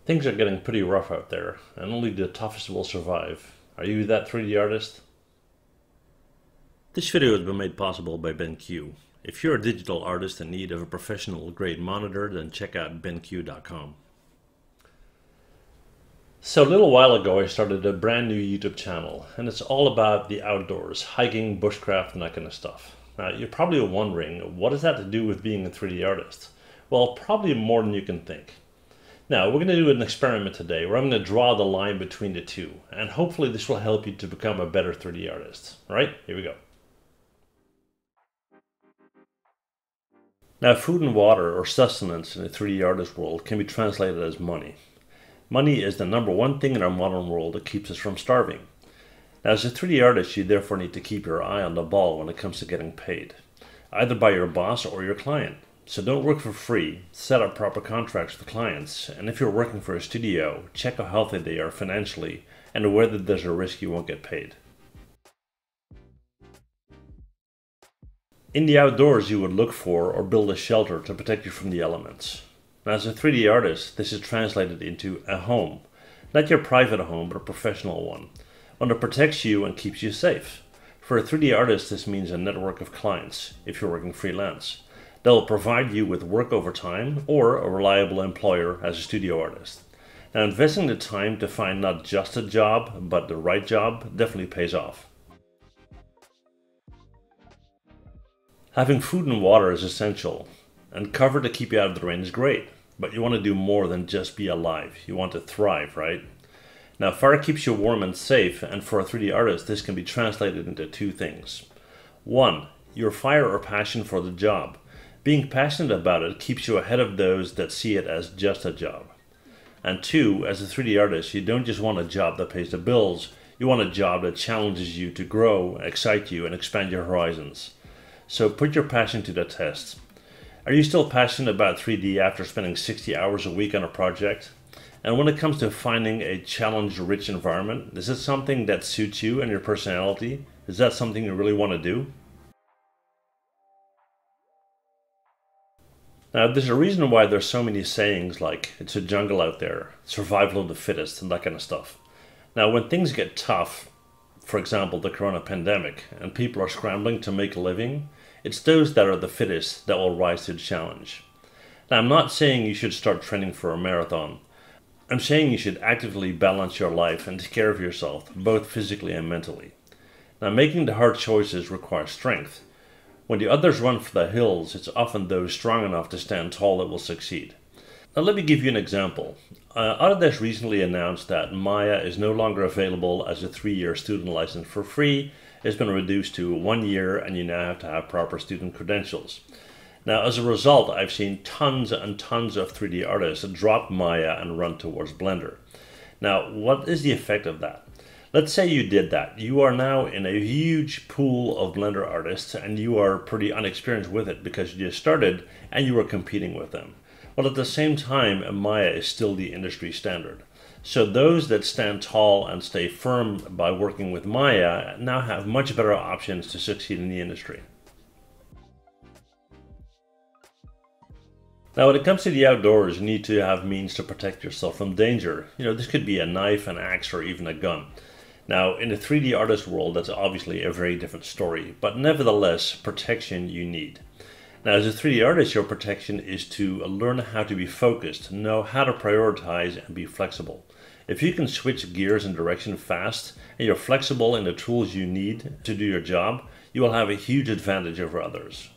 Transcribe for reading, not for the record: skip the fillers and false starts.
Things are getting pretty rough out there, and only the toughest will survive. Are you that 3D artist? This video has been made possible by BenQ. If you're a digital artist in need of a professional grade monitor, then check out benq.com. So a little while ago I started a brand new YouTube channel, and it's all about the outdoors, hiking, bushcraft, and that kind of stuff. Now you're probably wondering, what does that to do with being a 3D artist? Well, probably more than you can think. Now, we're going to do an experiment today where I'm going to draw the line between the two, and hopefully this will help you to become a better 3D artist. All right, here we go. Now, food and water, or sustenance in the 3D artist world, can be translated as money. Money is the number one thing in our modern world that keeps us from starving. Now, as a 3D artist, you therefore need to keep your eye on the ball when it comes to getting paid, either by your boss or your client. So don't work for free, set up proper contracts with clients, and if you're working for a studio, check how healthy they are financially and whether there's a risk you won't get paid. In the outdoors, you would look for or build a shelter to protect you from the elements. Now, as a 3D artist, this is translated into a home. Not your private home, but a professional one that protects you and keeps you safe. For a 3D artist, this means a network of clients, if you're working freelance. They'll provide you with work over time or a reliable employer as a studio artist. Now, investing the time to find not just a job, but the right job definitely pays off. Having food and water is essential, and cover to keep you out of the rain is great, but you want to do more than just be alive. You want to thrive, right? Now, fire keeps you warm and safe, and for a 3D artist, this can be translated into two things. One, your fire or passion for the job. Being passionate about it keeps you ahead of those that see it as just a job. And two, as a 3D artist, you don't just want a job that pays the bills, you want a job that challenges you to grow, excite you, and expand your horizons. So put your passion to the test. Are you still passionate about 3D after spending 60 hours a week on a project? And when it comes to finding a challenge-rich environment, is it something that suits you and your personality? Is that something you really want to do? Now, there's a reason why there's so many sayings like, it's a jungle out there, survival of the fittest, and that kind of stuff. Now, when things get tough, for example, the corona pandemic, and people are scrambling to make a living, it's those that are the fittest that will rise to the challenge. Now, I'm not saying you should start training for a marathon. I'm saying you should actively balance your life and take care of yourself, both physically and mentally. Now, making the hard choices requires strength. When the others run for the hills, it's often those strong enough to stand tall that will succeed. Now let me give you an example. Autodesk recently announced that Maya is no longer available as a 3-year student license for free. It's been reduced to 1 year, and you now have to have proper student credentials. Now, as a result, I've seen tons and tons of 3D artists drop Maya and run towards Blender. Now, what is the effect of that? Let's say you did that. You are now in a huge pool of Blender artists, and you are pretty unexperienced with it because you just started and you were competing with them. Well, at the same time, Maya is still the industry standard. So those that stand tall and stay firm by working with Maya now have much better options to succeed in the industry. Now, when it comes to the outdoors, you need to have means to protect yourself from danger. This could be a knife, an axe, or even a gun. Now, in the 3D artist world, that's obviously a very different story, but nevertheless, protection you need. Now, as a 3D artist, your protection is to learn how to be focused, know how to prioritize, and be flexible. If you can switch gears and direction fast, and you're flexible in the tools you need to do your job, you will have a huge advantage over others.